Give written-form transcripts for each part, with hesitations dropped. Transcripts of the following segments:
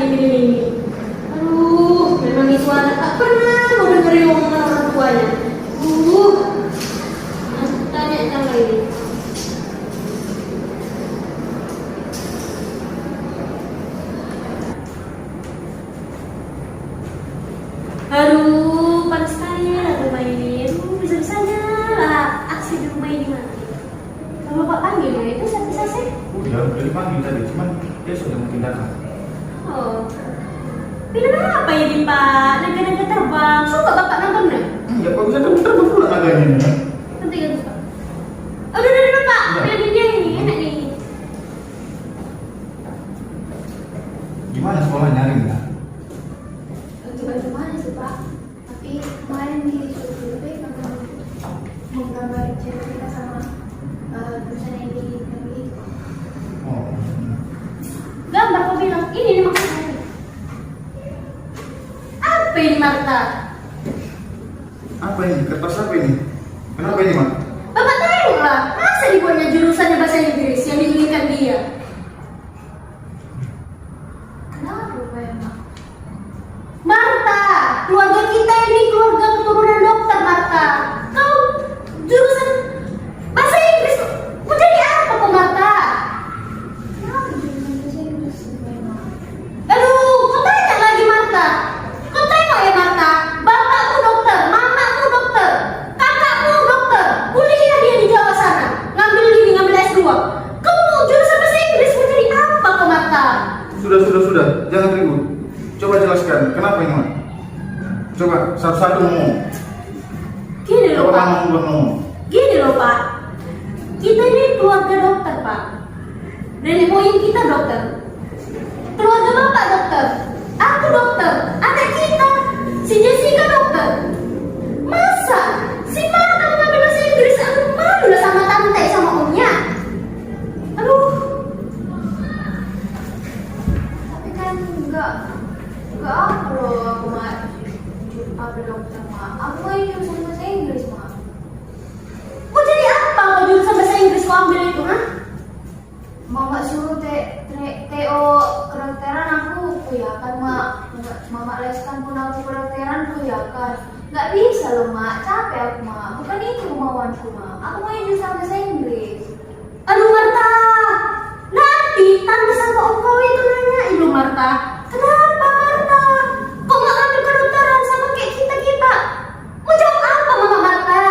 ini. Aduh, memang itu anak tak pernah mau dengerin omongan orang tuanya. Tanya tentang ini. Aduh, panas sekali ya rumah ini. Bisa-bisanya lah aksi di rumah ini mati. Kalau Bapak panggil ya, itu bisa sih. Udah dipanggil tadi, cuman dia sudah mungkin datang. Oh, pindah apa ini Pak? Naga-naga terbang. Suka Bapak nontonnya? Ya bagus ada terbang pula naganya. Penting kan Pak? Oh, udah Pak. Pilih dia ini, enak nih. Gimana sekolah nyari nggak? Coba-coba aja sih Pak. Tapi kemarin di survei memang menggambar cerita sama perusahaan yang di Oh, Gambar kau bilang, ini nih maksudnya. Apa ini Marta? apa ini? Kertas apa ini? Kenapa ini, Mak? Bapak tahu lah, masa dibuatnya jurusannya bahasa Inggris yang diinginkan dia? kenapa Pak ya Mak? Marta, keluarga kita ini keluarga keturunan dokter Marta. Kau jurusan bahasa Inggris, mau jadi apa kau Marta? Kenapa jurusan bahasa Inggris Pak ya Mak? Aduh, kau tanya lagi Marta. Kau tengok ya Marta, bapakku dokter, mamaku dokter, kakakku dokter, kuliah dia di Jawa sana, ngambil S2. Kau mau jurusan bahasa Inggris mau jadi apa kau Marta? Sudah, jangan ribut. Coba jelaskan, kenapa ini, Mak? Coba satu-satu ngomong. Gini loh Coba Pak. ngomong. Gini loh Pak, kita ini keluarga dokter Pak. Nenek moyang kita dokter, keluarga bapak dokter, aku dokter, anak kita si Jessica dokter. Masa si Marta mengambil bahasa Inggris? Aku malu lah sama tante sama omnya. Aduh, Tapi kan enggak apa loh aku Mak apa dokter Mak. Aku mau jurusan bahasa Inggris Mak. mau jadi apa kau jurusan bahasa Inggris kau ambil itu, ha? Mama suruh TO kedokteran aku kuyakan Mak. Mama leskan pun aku kedokteran kuyakan. Nggak bisa loh Mak, capek aku Mak. Bukan itu kemauanku Mak. Aku mau jurusan bahasa Inggris. Aduh Marta, nanti tante sama om kau itu nanyain loh Marta. Kenapa Marta? Kok nggak ngambil kedokteran sama kayak kita? Mau jawab apa Mama Marta?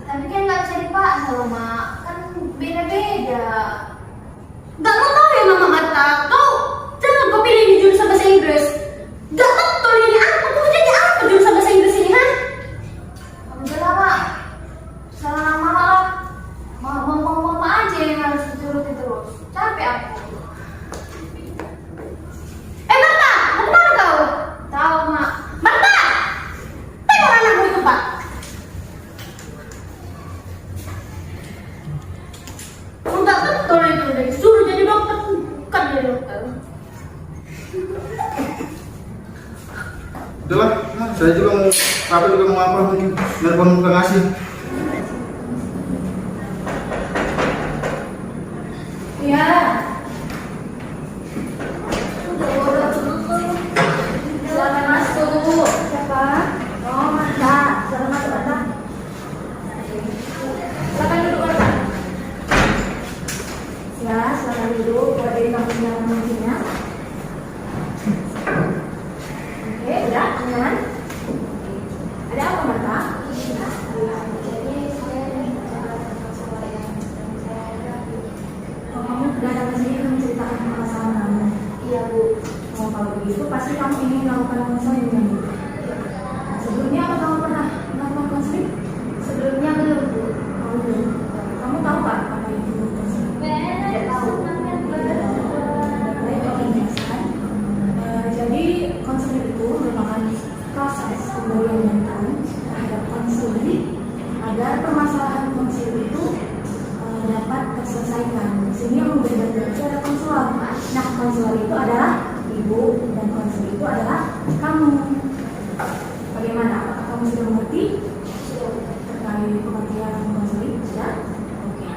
Tapi kan nggak bisa dipaksa loh Mak. Kan beda-beda. Gak mau tahu ya Mama Marta. Kau jangan kau pilih di jurusan bahasa Inggris. Gak betul ini apa? Kau jadi apa jurusan bahasa Inggris ini, ha? Udah lah Mak. Salah Mama lah. Mama aja yang harus dituruti terus. Capek aku. Marta, mau kemana kau? Tahu Mak. Marta, tengok anakmu itu Pak. Enggak betul itu, disuruh jadi dokter, bukan jadi dokter. Udahlah, saya juga mau apa mungkin nelpon ke ngasih. Iya. Silakan masuk. Siapa? Oh, Marta. Silakan masuk, Marta. Silakan duduk, Marta. Ya, silakan duduk. Buat diri kamu yang mungkinnya. Oke, udah, nyaman. Ada apa, Marta? Oh, kamu datang ke sini untuk menceritakan permasalahan kamu. Iya, Bu. Oh, kalau begitu pasti kamu ingin melakukan konseling dengan Bu. Sebelumnya apa kamu pernah melakukan konseling? Sebelumnya belum, Bu. Oh, belum. Kamu tahu Pak apa itu konseling? Tidak tahu. Baik, kalau dijelaskan. Jadi konseling itu merupakan proses pemberian bantuan terhadap konseling agar permasalahan konseling itu dapat terselesaikan. Sehingga memberi bantuan itu ada konselor. Nah, konselor itu adalah ibu dan konselor itu adalah kamu. Bagaimana? Apakah kamu sudah mengerti terkait pengertian konseling? Sudah? Oke.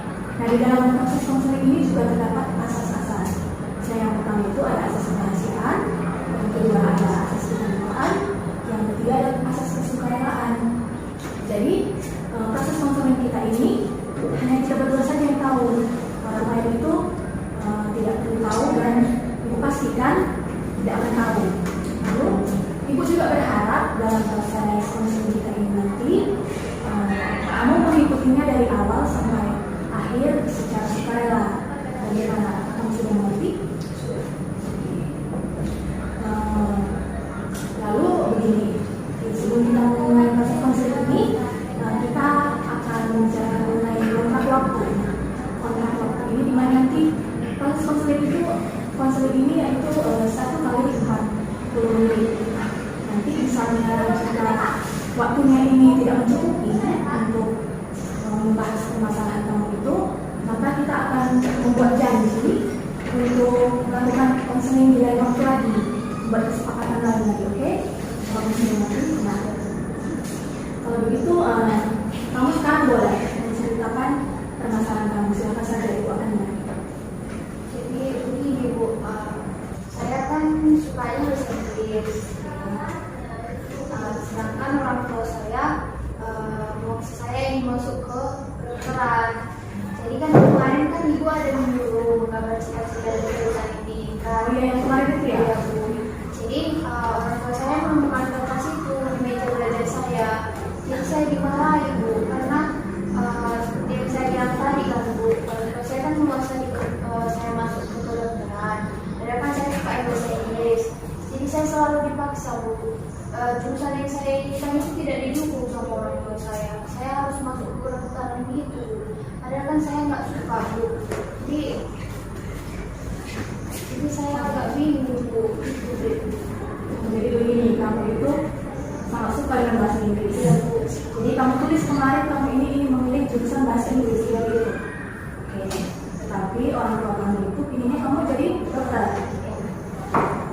Nah, di dalam proses konseling ini juga terdapat asas-asas. Yang pertama itu ada asas kerahasiaan, pastikan tidak akan tahu. Lalu ibu juga berharap dalam proses konseling kita ini nanti kamu mengikutinya dari awal sampai akhir secara sukarela. Bagaimana, kamu sudah mengerti? Lalu begini, sebelum kita mulai proses konseling ini, kita akan bicara mengenai kontrak waktu. Kontrak waktu ini dimana nanti proses konseling ini yaitu 1 kali 40 menit. Nanti misalnya jika waktunya ini tidak mencukupi untuk membahas permasalahan kamu itu, maka kita akan membuat janji untuk melakukan konseling di lain waktu lagi, buat kesepakatan lain lagi, oke? Kamu sudah mengerti? Nah, kalau begitu kamu sekarang boleh menceritakan permasalahan kamu. Silakan saja, ibu akan mulai. Jadi begini Bu, saya kan sukanya bahasa Inggris. Sedangkan orang tua saya ingin masuk ke kedokteran. Jadi kan kemarin kan ibu ada menyuruh mengambil cita-cita dari jurusan ini. Yang kemarin itu ya? Iya Bu. Jadi orang tua saya menemukan kertas itu di meja belajar saya. Jadi saya dimarahi Bu, karena seperti yang saya bilang tadi kan Bu, orang tua saya kan memaksa saya masuk ke kedokteran. Padahal kan saya suka bahasa Inggris. Jadi saya selalu dipaksa Bu. Jurusan yang saya inginkan itu tidak didukung sama orang tua saya. Saya harus masuk ke kedokteran begitu. Padahal kan saya nggak suka Bu. Jadi saya agak bingung Bu. Jadi begini, kamu itu sangat suka dengan bahasa Inggris. Iya Bu. Jadi kamu tulis kemarin kamu ini ingin memilih jurusan bahasa Inggris, ya gitu. Oke. Tetapi orang tua kamu itu pinginnya kamu jadi dokter.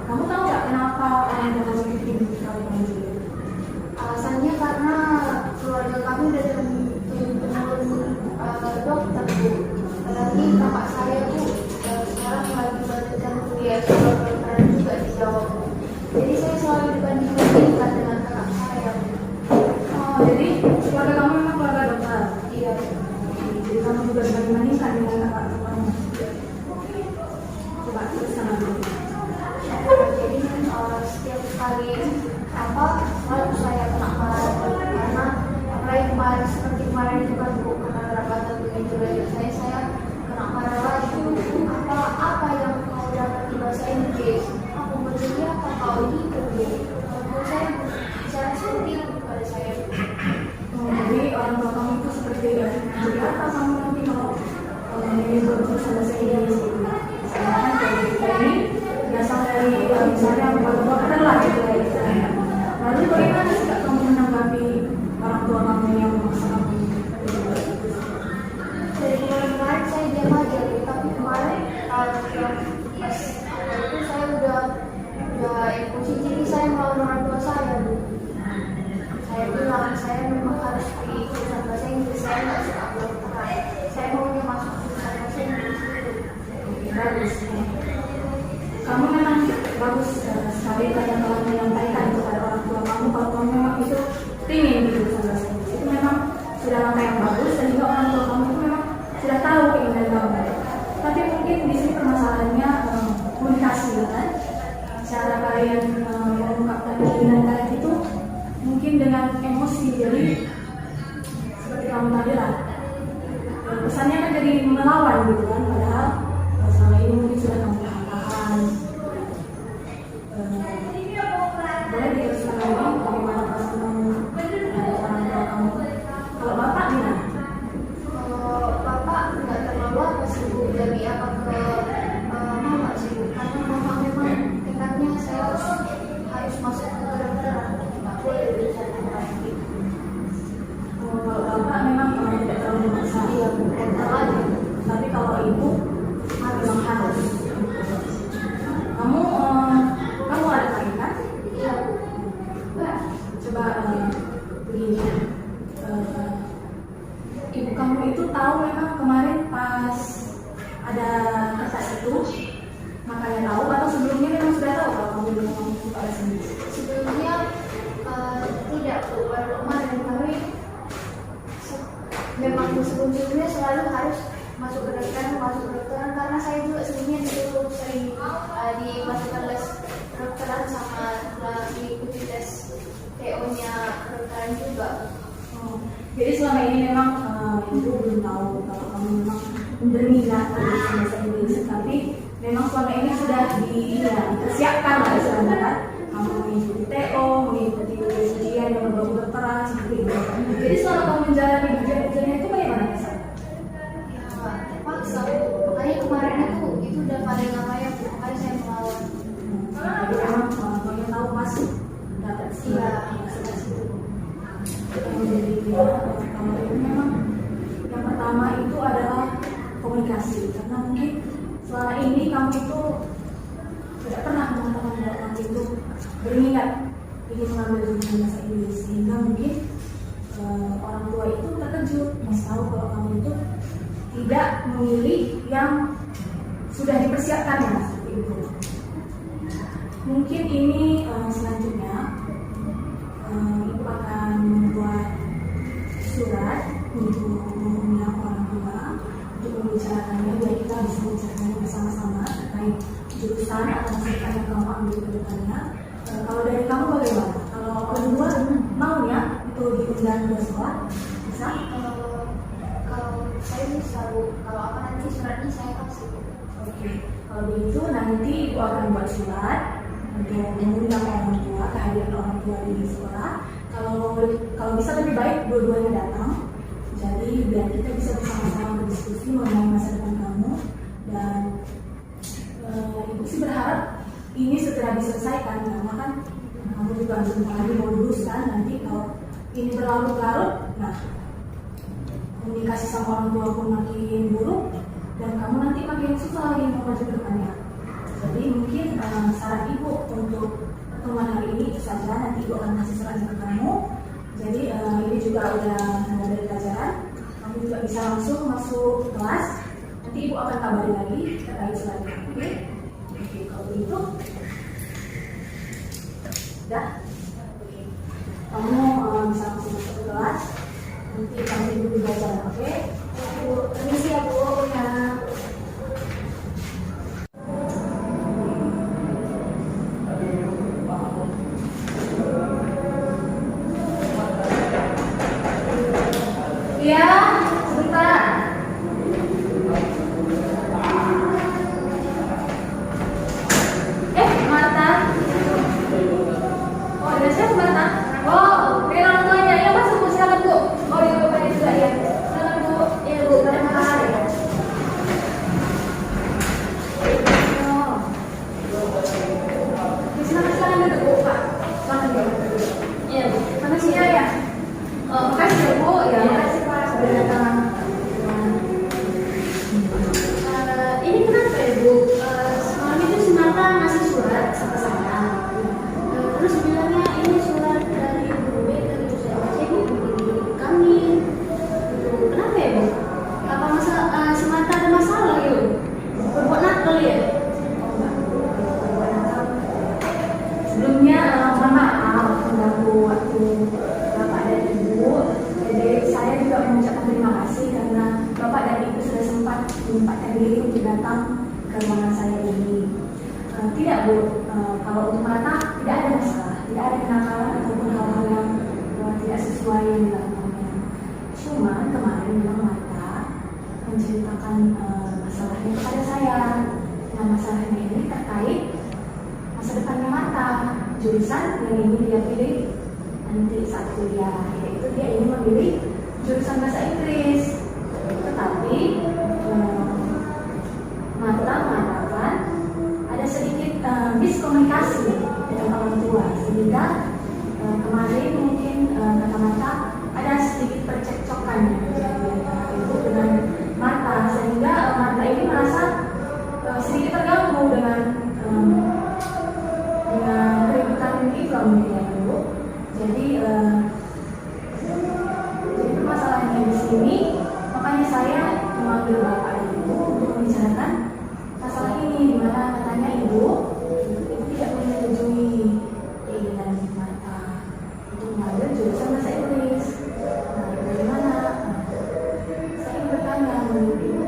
Kamu tahu nggak kenapa orang tua kamu itu ingin kamu jadi? Alasannya karena keluarga kami udah turun-temurun dokter Bu. Apalagi kakak saya Bu sekarang lagi melanjutkan kuliah kedokteran juga di Jawa Bu. Jadi saya selalu dibanding-bandingkan dengan kakak saya Bu. Oh, jadi keluarga kamu memang keluarga dokter. Iya. Jadi kamu juga dibanding-bandingkan dengan kakak kamu. Coba teruskan lagi. Jadi setiap kali kalau saya kena marah karena apalagi kemarin seperti kemarin itu kan Bu, karena rapatan dengan belajar saya kena marah lagi. Apa yang kau dapat di bahasa Inggris? Aku menjadi apa kau gitu Bu? Kalau saya bicara seperti itu kepada saya. Jadi orang tua kamu itu seperti jadi apa kamu nanti kalau ingin berjurusan bahasa Inggris gitu. Misalnya kalau kita ini berasal dari misalnya buat dokter lah gitu ya. Lalu bagaimana sih Kak, kamu menanggapi orang tua kamu yang memaksa kamu? Dari kemarin saya diam aja Bu, tapi kemarin pas itu saya udah emosi, jadi saya melawan orang tua saya Bu. Saya bilang saya memang harus pergi jurusan bahasa Inggris, saya nggak suka kedokteran, saya maunya masuk jurusan bahasa Inggris. Bagus. Kamu memang bagus sekali karena telah menyampaikan kepada orang tua kamu kalau kamu memang itu ingin di jurusan bahasa Inggris. Itu memang sudah langkah yang bagus dan juga orang tua kamu itu memang sudah tahu keinginan kamu. Tapi mungkin di sini permasalahannya komunikasi kan. Cara kalian mengungkapkan keinginan kalian itu mungkin dengan emosi, jadi seperti kamu tadi lah. Pesannya kan jadi melawan gitu kan, padahal selama ini mungkin sudah kamu tahan. Boleh diteruskan lagi bagaimana perasaan kamu dengan orang tua kamu? Kalau bapak gimana? Bapak nggak terlalu apa sih Bu, dari apa ke mama sih Bu, karena mama memang tekadnya saya harus masuk ke kedokteran, nggak boleh jurusan yang lain gitu. Kalau bapak memang tidak terlalu memaksa. Iya Bu, aja. Tapi kalau ibu memang harus. Kamu ada kaitan? Iya Bu. Coba begini. Ibu kamu itu tahu memang kemarin pas ada kertas itu, makanya tahu atau sebelumnya memang sudah tahu kalau kamu belum mau suka bahasa Inggris? Sebelumnya tidak Bu, baru kemarin kami memang sebelumnya selalu harus masuk kedokteran karena saya juga sebelumnya dulu sering di masa selama ini memang ibu belum tahu kalau kamu memang berminat dengan bahasa Inggris, tapi memang selama ini sudah dipersiapkan lah istilahnya kan. Kamu mengikuti TO, mengikuti ujian yang berbau berperan seperti itu. Jadi selama kamu menjalani ujian-ujiannya itu bagaimana rasanya? Ya terpaksa Bu. Makanya kemarin itu udah pada namanya Bu, makanya saya melawan. Jadi memang kamu tahu pas dapat sebelah situ. Jadi kamu itu memang yang pertama itu adalah komunikasi, karena mungkin selama ini kamu itu tidak pernah mengatakan bahwa kamu itu berminat ingin mengambil jurusan bahasa Inggris, sehingga mungkin orang tua itu terkejut mas tahu kalau kamu itu tidak memilih yang sudah dipersiapkan ya seperti itu. Mungkin ini selanjutnya ibu akan membuat surat untuk mengundang orang tua untuk membicarakannya, biar kita bisa membicarakannya bersama-sama terkait jurusan atau masa depan yang kamu ambil ke depannya. Kalau dari kamu bagaimana? Kalau kedua mau ya itu diundang ke sekolah bisa? Kalau saya bisa Bu, kalau apa nanti suratnya saya kasih Bu. Oke, kalau begitu nanti ibu akan buat surat untuk mengundang orang tua, kehadiran orang tua di sekolah. Kalau bisa lebih baik dua-duanya datang. Jadi biar kita bisa bersama-sama berdiskusi mengenai masa depan kamu, dan ibu sih berharap ini segera diselesaikan, karena kan kamu juga sebentar lagi mau lulus kan. Nanti kalau ini berlarut-larut, nah komunikasi sama orang tua pun makin buruk dan kamu nanti makin susah lagi mau maju ke depannya. Jadi mungkin saran ibu untuk pertemuan hari ini itu saja. Nanti ibu akan kasih saran ke kamu. Jadi ini juga udah dari pelajaran. Kamu juga bisa langsung masuk kelas. Nanti ibu akan kabari lagi terkait suratnya. Oke? Oke, kalau begitu sudah. Oke. Kamu bisa langsung masuk ke kelas. Nanti kamu ibu belajar. Oke? Bu, permisi ya Bu. Ya. Ya, sebentar. Marta. Oh, ada siapa Marta? Oh, ini orang tuanya. Ya, masuk Bu, silakan Bu. Oh, ini bapaknya juga ya. Silakan Bu. Iya Bu, terima kasih. Oh. Silakan duduk Bu, Pak. Silakan Bu. Iya Bu. Makasih ya. Oh, makasih ya Bu. Ya, makasih Pak sudah datang. Ini kenapa ya Bu? Semalam itu si Marta ngasih surat sama saya. Terus bilangnya ini surat dari Bu Mega gitu. Saya baca Bu, begini kami. Gitu. Kenapa ya Bu? Apa masalah si Marta ada masalah gitu? Berbuat nakal ya? Oh enggak, berbuat nakal. Sebelumnya mohon maaf mengganggu waktu Bapak dan Ibu. Jadi saya juga mengucapkan terima kasih karena Bapak dan Ibu sudah sempat menyempatkan diri untuk datang ke ruangan saya ini. Tidak Bu, kalau untuk Marta tidak ada masalah, tidak ada kenakalan ataupun hal-hal yang tidak sesuai yang dilakukannya. Cuma kemarin memang Marta menceritakan masalahnya kepada saya. Nah, masalahnya ini terkait masa depannya Marta, jurusan yang ingin dia pilih nanti saat kuliah, yaitu dia ingin memilih jurusan bahasa Inggris. Tetapi Marta mengatakan ada sedikit miskomunikasi dengan orang tua, sehingga kemarin mungkin kata Marta ada sedikit percekcokan yang terjadi antara ibu dengan Marta, sehingga Marta ini merasa sedikit terganggu dengan keributan itu mungkin ya Bu. Jadi permasalahannya di sini, makanya saya memanggil Bapak dan Ibu untuk membicarakan masalah ini, di mana katanya Ibu tidak menyetujui keinginan Marta untuk mengambil jurusan bahasa Inggris. Nah, bagaimana? Saya ingin bertanya menurut Ibu,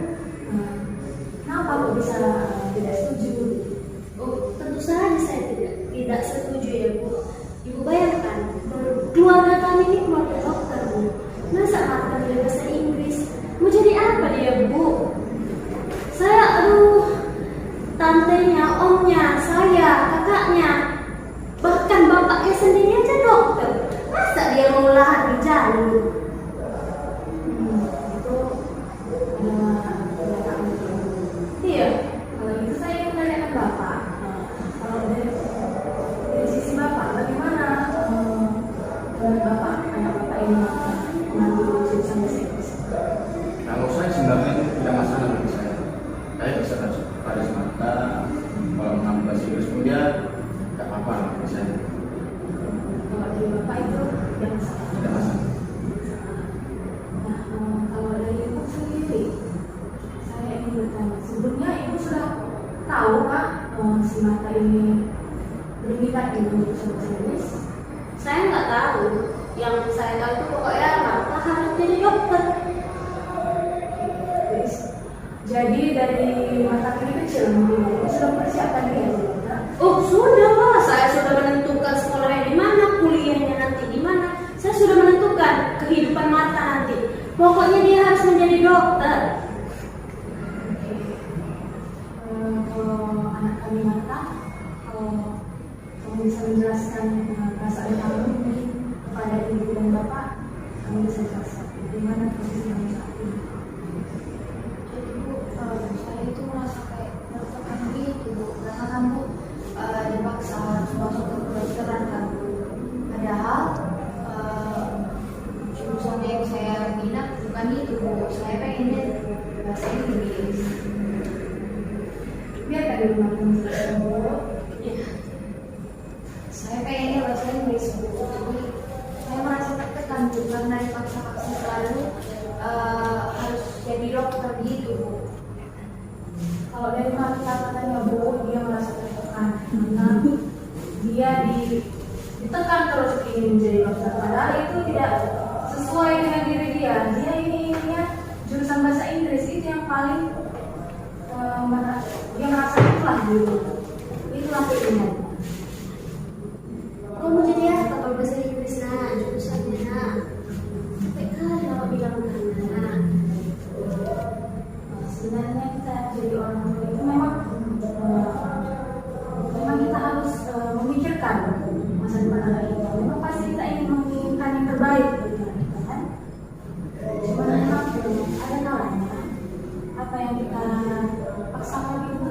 kenapa kok bisa tidak setuju? Oh, tentu saja saya tidak setuju ya Bu. Ibu bayangkan, keluarga kami ini keluarga dokter Bu. Masa Marta bapaknya sendiri aja dokter, masa dia mau lari jalur? Itu adalah kenyataan. Iya, kalau itu saya ingin menanyakan Bapak. Kalau dari sisi Bapak, bagaimana menurut Bapak, anak Bapak ini mengambil jurusan bahasa Inggris? Kalau saya sebenarnya itu tidak masalah bagi saya. Saya bisa pada semata kalau mengambil bahasa Inggris pun dia tidak apa-apa bagi saya. Kalau dari Bapak itu yang masalah. Tidak masalah. Nah, kalau dari Ibu sendiri, saya ingin bertanya. Sebelumnya Ibu sudah tahu Kak si Mata ini berminat dengan jurusan bahasa Inggris? Saya nggak tahu. Yang saya tahu itu pokoknya Mata harus jadi dokter. Jadi dari Mata ini kecil mungkin Ibu sudah persiapkan diri Kak? Oh sudah Pak, saya sudah menentukan sekolahnya di mana, kuliahnya nanti di mana. Saya sudah menentukan kehidupan Mata nanti. Pokoknya dia harus menjadi dokter. Kalau anak kami Mata, kalau kamu bisa menjelaskan perasaan kamu mungkin kepada ibu dan bapak, kamu bisa jelaskan bagaimana posisi kamu saat ini. Jadi Bu, saya itu merasa kayak tertekan gitu Bu, karena kan Bu dipaksa harus masuk ke kedokteran kan Bu. Padahal jurusan yang saya minat bukan itu Bu, saya pengennya bahasa Inggris. Biarkan ibu Mata menjelaskan Bu. Ya, saya pengennya bahasa Inggris Bu, jadi saya merasa tertekan Bu karena dipaksa-paksa selalu harus jadi dokter gitu Bu. Kalau dari Mata katanya Bu, dia merasa tertekan karena dia ditekan terus ingin menjadi dokter. Padahal itu tidak sesuai dengan diri dia. Dia inginnya jurusan bahasa Inggris itu yang paling dia merasa itulah dulu. Itulah keinginan. Kamu mau jadi apa kalau bahasa Inggris nah, jurusannya nah. Sampai kali kalau bilang nah. Sebenarnya kita jadi orang tua itu memang kita harus memikirkan masa depan anak kita. Memang pasti kita ingin menginginkan yang terbaik bagi anak kita kan. Cuma memang ada kalanya apa yang kita paksakan itu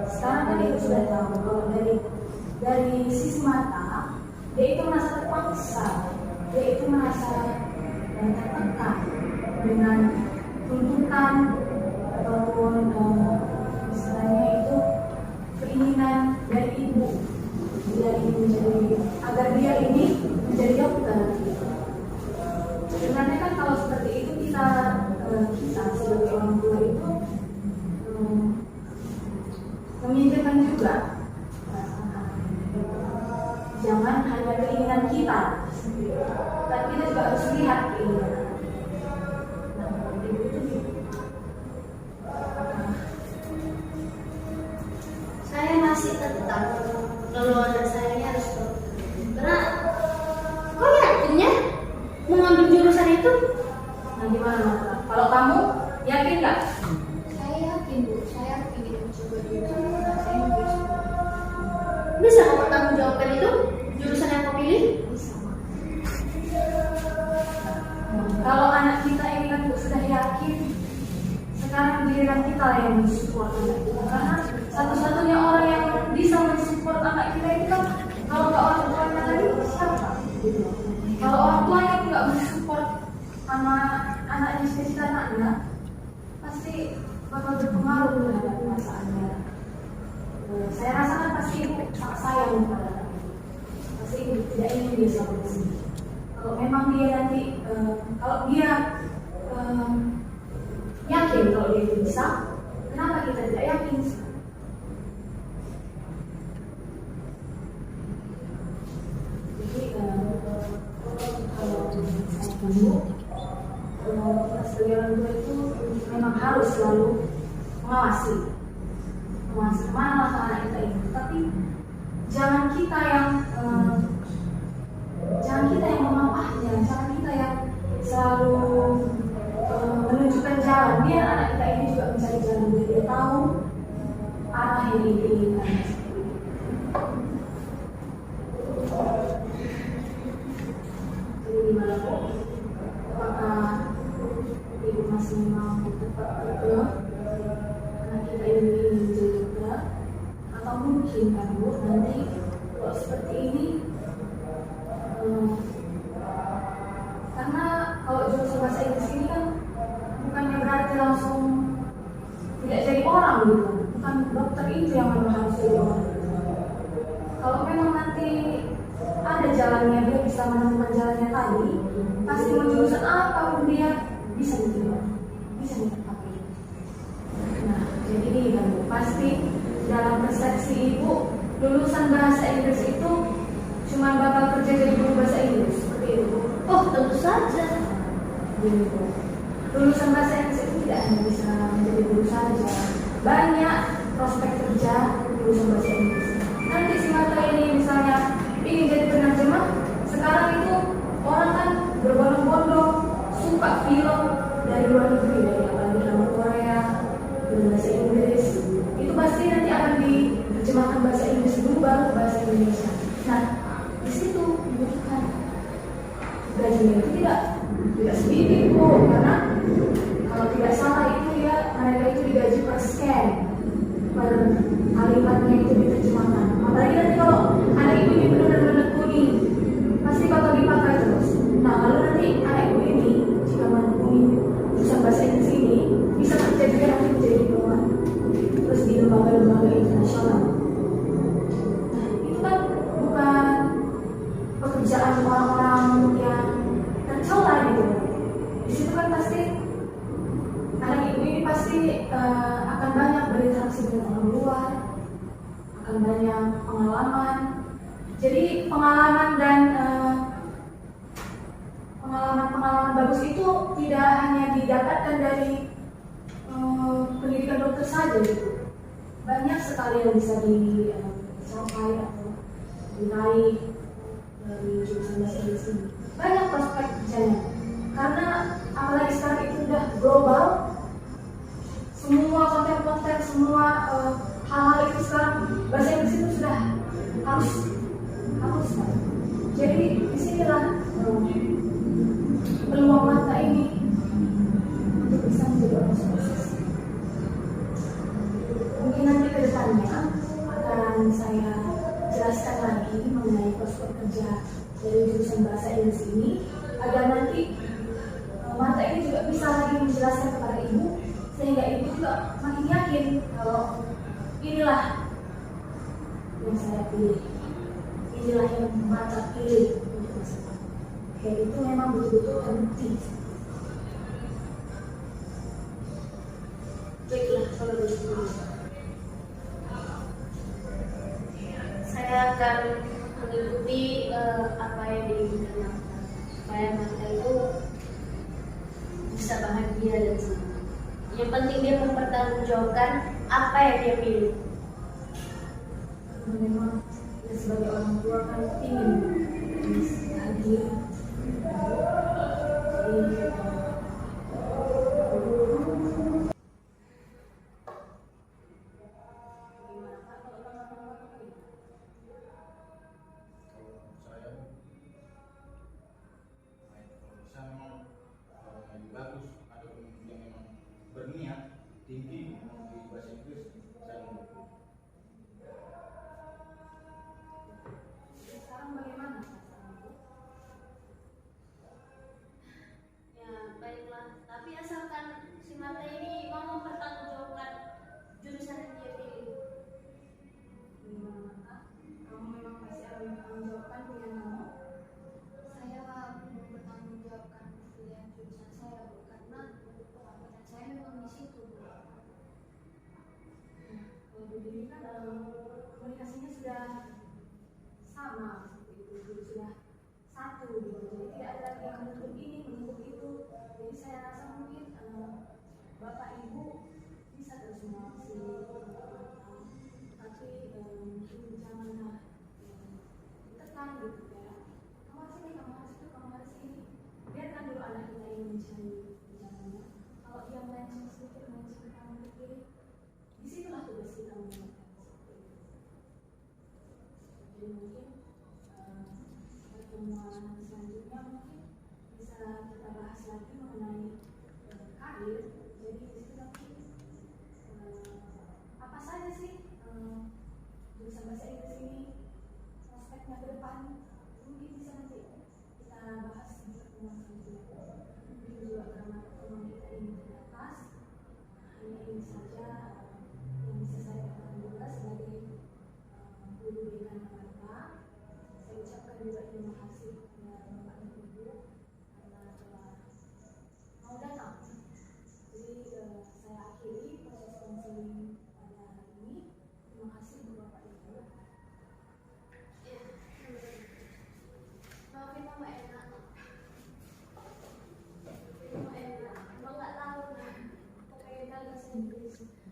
sekarang kan itu sudah tahu kalau dari sisi Mata dia itu merasa terpaksa, dia itu merasa tertekan dengan tuntutan ataupun istilahnya itu keinginan dari ibu dia ingin menjadi agar dia ini menjadi dokter. Sebenarnya kan kalau seperti itu kita sebagai orang tua itu memikirkan juga jangan hanya keinginan kita, tapi kita juga harus lihat keinginan. Saya masih tetap kalau anak saya ini harus dokter. Karena kok yakinnya mau ngambil jurusan itu? Nah gimana Mata? Kalau kamu yakin nggak? Saya yakin Bu, saya ingin mencoba jurusan bahasa Inggris Bu. Bisa kamu tanggung jawabkan itu jurusan yang kau pilih? Bisa. Kalau anak kita ini kan sudah yakin, sekarang giliran kita yang mensupport anak kita. Karena satu-satunya orang yang bisa mensupport anak kita itu kan kalau nggak orang tuanya tadi siapa? Gitu. Kalau orang tuanya nggak mensupport sama anaknya cita-cita anaknya, pasti bakal berpengaruh terhadap perasaannya. Saya rasakan pasti ibu sangat sayang kepada anak itu. Pasti ibu tidak ingin dia selalu di sini. Kalau memang dia nanti, kalau dia yakin kalau dia itu bisa, kenapa kita tidak yakin? Jadi kalau kita sebagai orang tua itu memang harus selalu mengawasi kemana anak kita ini. Tapi jangan kita yang memapahnya, jangan kita yang selalu menunjukkan jalan. Biar anak kita ini juga mencari jalan, biar dia tahu arah yang diinginkan. seperti ini. Karena kalau jurusan bahasa Inggris ini kan bukannya berarti langsung tidak jadi orang gitu. Bukan dokter itu yang memang harus jadi orang. Kalau memang nanti ada jalannya, dia bisa menemukan jalannya tadi, pasti mau jurusan apapun dia bisa diterima, bisa ditempati. Nah, jadi ini kan Bu, pasti dalam persepsi Ibu, lulusan bahasa Inggris itu cuma bakal kerja jadi guru bahasa Inggris, seperti itu Bu. Oh, tentu saja. Gini Bu, lulusan bahasa Inggris itu tidak hanya bisa menjadi guru saja, banyak prospek kerja lulusan bahasa Inggris. Nanti si mata ini misalnya ingin jadi penerjemah, sekarang itu orang kan berbondong-bondong suka film dari luar negeri, dari apalagi drama Korea, dengan bahasa Inggris, itu pasti nanti akan diterjemahkan bahasa Inggris dulu baru ke bahasa Indonesia. Nah, di situ dibutuhkan gajinya itu tidak sedikit Bu, karena kalau tidak salah itu ya mereka itu digaji per scan, per kalimatnya itu diterjemahkan. Apalagi nanti kalau anak ibu ini benar-benar kuning, pasti bakal dipakai terus. Nah, kalau nanti anak ibu ini jika menekuni jurusan bahasa Inggris ini bisa kerja juga nanti menjadi diplomat, terus di lembaga-lembaga internasional. Nah, itu kan bukan pekerjaan orang-orang yang tercela gitu. Di situ kan pasti anak ibu ini pasti akan banyak berinteraksi dengan orang luar, akan banyak pengalaman. Jadi pengalaman dan pengalaman bagus itu tidak hanya didapatkan dari pendidikan dokter saja gitu. Banyak sekali yang bisa dicapai atau diraih dari jurusan bahasa Inggris ini. Banyak prospek kerjanya. Karena apalagi sekarang itu sudah global, semua konten-konten, semua hal-hal itu sekarang bahasa Inggris itu sudah harus. Jadi disinilah peluang mata ini untuk bisa menjadi orang sukses. Mungkin nanti ke depannya akan saya jelaskan lagi mengenai prospek kerja dari jurusan bahasa Inggris ini, agar nanti mata ini juga bisa lagi menjelaskan kepada ibu, sehingga ibu juga makin yakin kalau inilah yang saya pilih, inilah yang mata pilih untuk masa depan. Dan itu memang betul-betul terbukti. Baiklah, kalau begitu Saya akan mengikuti apa yang diinginkan Mata, supaya Mata itu bisa bahagia dan senang. Yang penting dia mempertanggungjawabkan apa yang dia pilih. memang ya, sebagai orang tua kan ingin bahagia. Jadi bagus ataupun yang memang berniat tinggi di bahasa Inggris, saya mendukung. sekarang bagaimana? Ya baiklah, tapi asalkan si Mata ini mau mempertanggungjawabkan jurusan yang dia pilih. Bagaimana? Kamu memang pasti akan menjawabkan pilihan kamu. Saya mempertanggungjawabkan pilihan jurusan saya Bu, karena minat saya memang di situ Bu. Kalau begini kan komunikasinya sudah sama seperti itu, sudah satu gitu. Jadi tidak ada lagi yang menuntut ini, menuntut itu. Jadi saya rasa mungkin Bapak Ibu bisa terus mengawasi tapi mungkin janganlah ditekan gitu ya. Kamu harus ini, kamu harus itu, kamu harus ini. Biarkan dulu anak kita ini mencari jalannya. Kalau dia melenceng sedikit, melenceng kanan ke kiri, disitulah tugas kita mengingatkan seperti itu. Jadi mungkin pertemuan selanjutnya mungkin bisa kita bahas lagi mengenai karir. Jadi di situ nanti apa saja sih jurusan bahasa Inggris ini prospek Inggris.